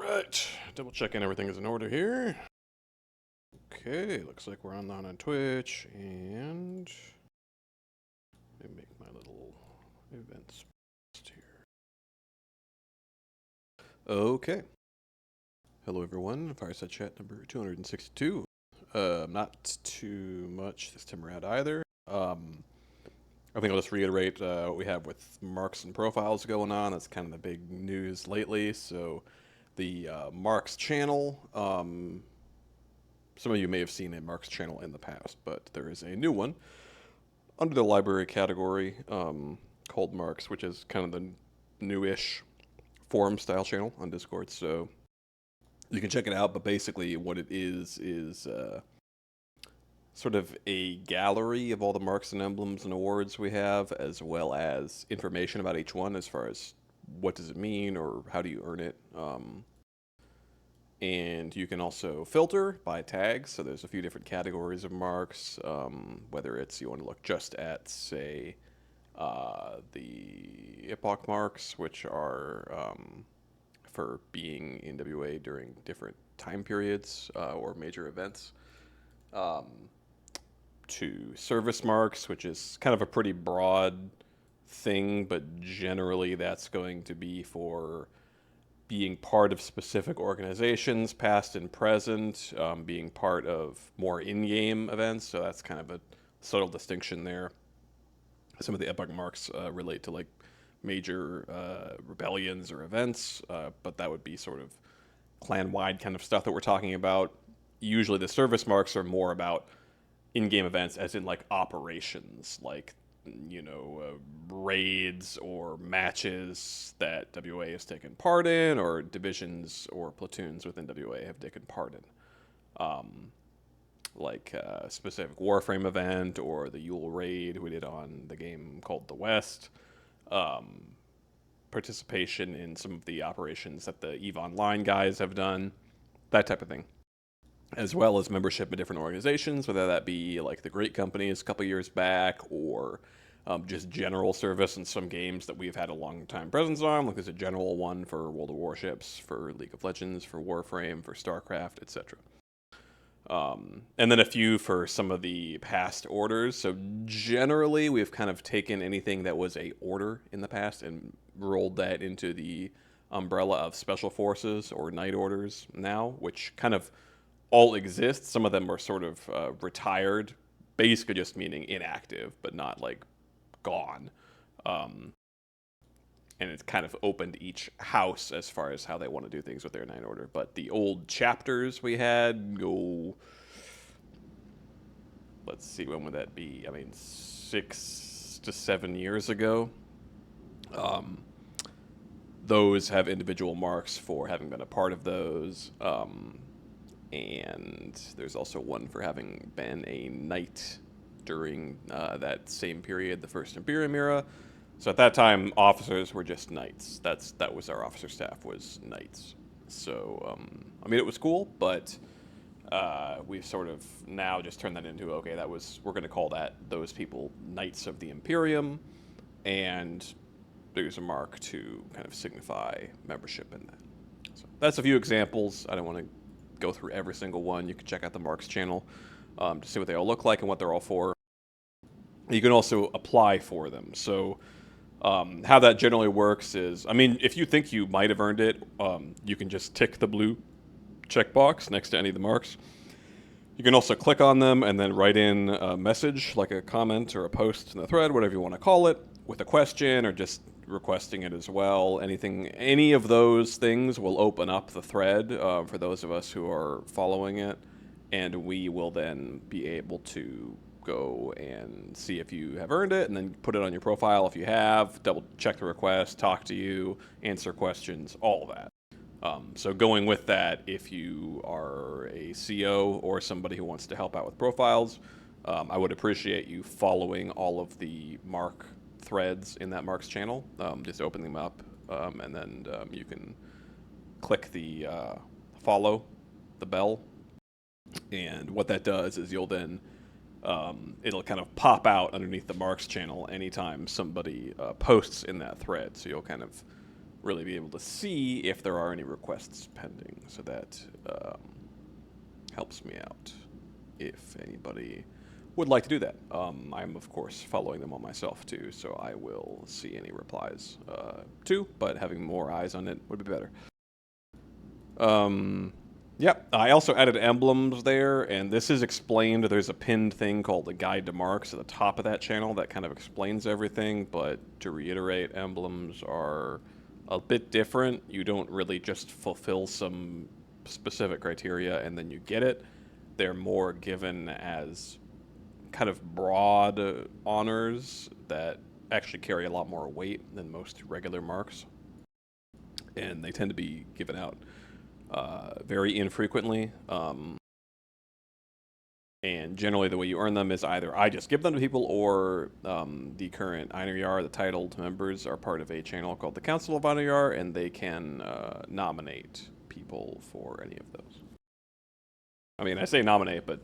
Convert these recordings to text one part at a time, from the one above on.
Alright, double checking everything is in order here. Okay, looks like we're on Twitch, and let me make my little events here. Okay. Hello everyone, Fireside Chat number 262. Not too much this time around either. I think I'll just reiterate what we have with marks and profiles going on. That's kind of the big news lately. So the Marks channel, some of you may have seen a Marks channel in the past, but there is a new one under the library category called Marks, which is kind of the newish forum style channel on Discord. So you can check it out, but basically what it is sort of a gallery of all the marks and emblems and awards we have, as well as information about each one as far as what does it mean or how do you earn it. And you can also filter by tags, so there's a few different categories of marks, whether it's you want to look just at, say, the epoch marks, which are for being in WA during different time periods or major events, to service marks, which is kind of a pretty broad thing, but generally that's going to be for being part of specific organizations, past and present, being part of more in-game events, so that's kind of a subtle distinction there. Some of the epoch marks relate to like major rebellions or events, but that would be sort of clan-wide kind of stuff that we're talking about. Usually the service marks are more about in-game events, as in like operations, like, you know, raids or matches that WA has taken part in, or divisions or platoons within WA have taken part in. Like a specific Warframe event or the Yule raid we did on the game called The West. Participation in some of the operations that the EVE Online guys have done, that type of thing. As well as membership in different organizations, whether that be like the Great Companies a couple years back, or just general service in some games that we've had a long time presence on. Like there's a general one for World of Warships, for League of Legends, for Warframe, for StarCraft, etc. And then a few for some of the past orders. So generally, we've kind of taken anything that was a order in the past and rolled that into the umbrella of special forces or night orders now, which kind of all exist. Some of them are sort of retired, basically just meaning inactive, but not like gone. And it's kind of opened each house as far as how they want to do things with their night order. But the old chapters we had go, let's see, when would that be? I mean, 6 to 7 years ago. Those have individual marks for having been a part of those. And there's also one for having been a knight during that same period, the First Imperium era. So at that time, officers were just knights. That was our officer staff, was knights. So, I mean, it was cool, but we've sort of now just turned that into, okay, we're going to call those people Knights of the Imperium, and there's a mark to kind of signify membership in that. So that's a few examples. I don't want to go through every single one. You can check out the Marks channel to see what they all look like and what they're all for. You can also apply for them. So how that generally works is, I mean, if you think you might have earned it, you can just tick the blue checkbox next to any of the marks. You can also click on them and then write in a message, like a comment or a post in the thread, whatever you want to call it, with a question or just requesting it as well. Any of those things will open up the thread for those of us who are following it, and we will then be able to go and see if you have earned it, and then put it on your profile if you have, double check the request, talk to you, answer questions, all of that. So going with that, if you are a CO or somebody who wants to help out with profiles, I would appreciate you following all of the mark threads in that Marks channel. Just open them up, and then you can click the follow, the bell, and what that does is you'll then it'll kind of pop out underneath the Marks channel anytime somebody posts in that thread. So you'll kind of really be able to see if there are any requests pending. So that helps me out if anybody would like to do that. I'm, of course, following them all myself, too, so I will see any replies, too, but having more eyes on it would be better. Yeah, I also added emblems there, and this is explained. There's a pinned thing called the Guide to Marks at the top of that channel that kind of explains everything, but to reiterate, emblems are a bit different. You don't really just fulfill some specific criteria and then you get it. They're more given as kind of broad honors that actually carry a lot more weight than most regular marks, and they tend to be given out very infrequently. And generally, the way you earn them is either I just give them to people, or the current Einar, the titled members, are part of a channel called the Council of Einar, and they can nominate people for any of those. I mean, I say nominate, but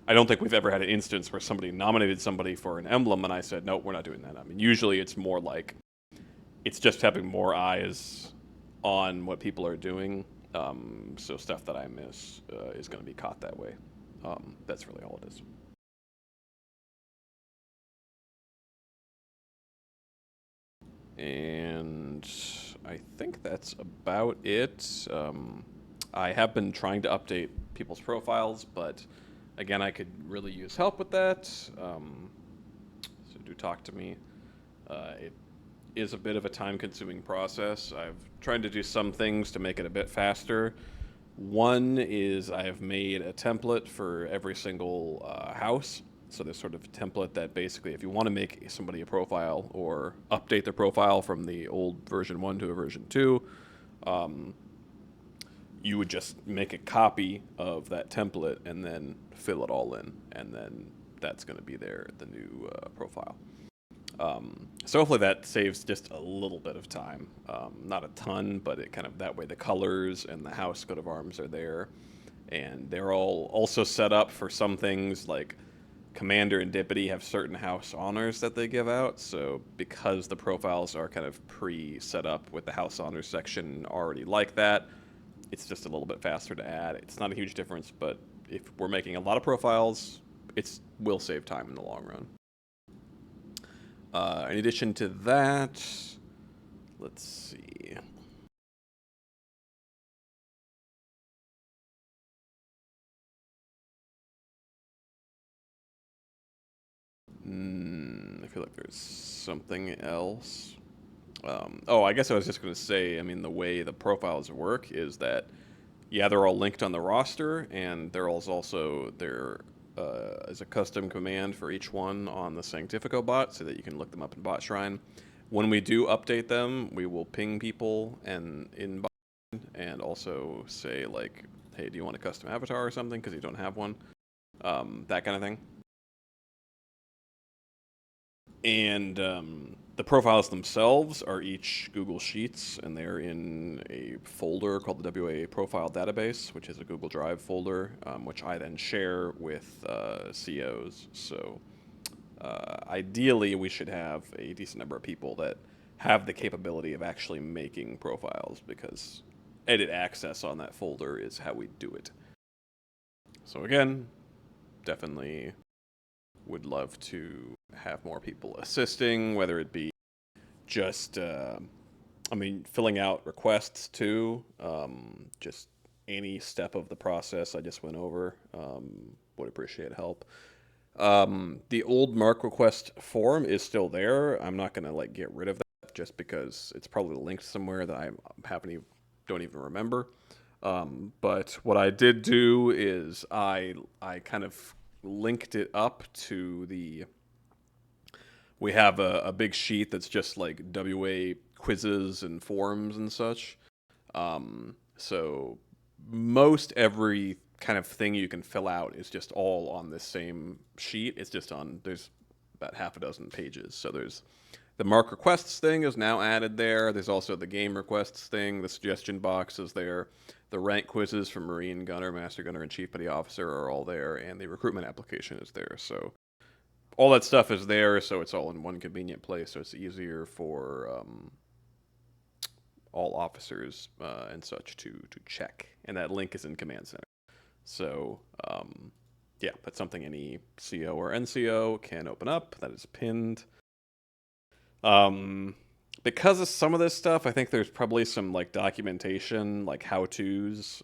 I don't think we've ever had an instance where somebody nominated somebody for an emblem and I said, no, we're not doing that. I mean, usually it's more like it's just having more eyes on what people are doing. So stuff that I miss is going to be caught that way. That's really all it is. And I think that's about it. I have been trying to update people's profiles, but again, I could really use help with that. So do talk to me. It is a bit of a time-consuming process. I've tried to do some things to make it a bit faster. One is I have made a template for every single house. So there's sort of a template that basically, if you want to make somebody a profile or update their profile from the old version 1 to a version 2, you would just make a copy of that template and then fill it all in, and then that's going to be the new profile. So hopefully that saves just a little bit of time. Not a ton, but it kind of, that way the colors and the house coat of arms are there. And they're all also set up for some things, like Commander and Deputy have certain house honors that they give out. So because the profiles are kind of pre-set up with the house honors section already like that, it's just a little bit faster to add. It's not a huge difference, but if we're making a lot of profiles, it will save time in the long run. In addition to that, let's see. I feel like there's something else. Oh, I guess I was just going to say, I mean, the way the profiles work is that, yeah, they're all linked on the roster, and there is also is a custom command for each one on the Sanctifico bot so that you can look them up in Bot Shrine. When we do update them, we will ping people and in Bot Shrine and also say, like, hey, do you want a custom avatar or something because you don't have one? That kind of thing. And the profiles themselves are each Google Sheets, and they're in a folder called the WA Profile Database, which is a Google Drive folder, which I then share with COs. So ideally, we should have a decent number of people that have the capability of actually making profiles, because edit access on that folder is how we do it. So again, definitely would love to have more people assisting, whether it be just, I mean, filling out requests too, just any step of the process I just went over, would appreciate help. The old mark request form is still there. I'm not gonna like get rid of that just because it's probably linked somewhere that I don't even remember. But what I did do is I kind of linked it up to we have a big sheet that's just like WA quizzes and forums and such. So most every kind of thing you can fill out is just all on this same sheet. It's just there's about half a dozen pages. So there's the mark requests thing is now added there. There's also the game requests thing. The suggestion box is there. The rank quizzes for Marine Gunner, Master Gunner, and Chief Petty Officer are all there, and the recruitment application is there. So all that stuff is there, so it's all in one convenient place, so it's easier for all officers and such to check, and that link is in Command Center. So yeah, that's something any CO or NCO can open up. That is pinned. Um, because of some of this stuff, I think there's probably some like documentation, like how tos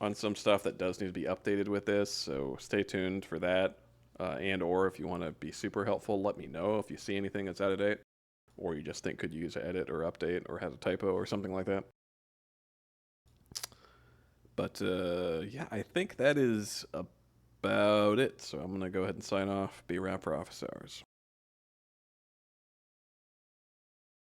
on some stuff that does need to be updated with this. So stay tuned for that. And or if you want to be super helpful, let me know if you see anything that's out of date, or you just think could use an edit or update or has a typo or something like that. But yeah, I think that is about it. So I'm gonna go ahead and sign off. Be around for office hours.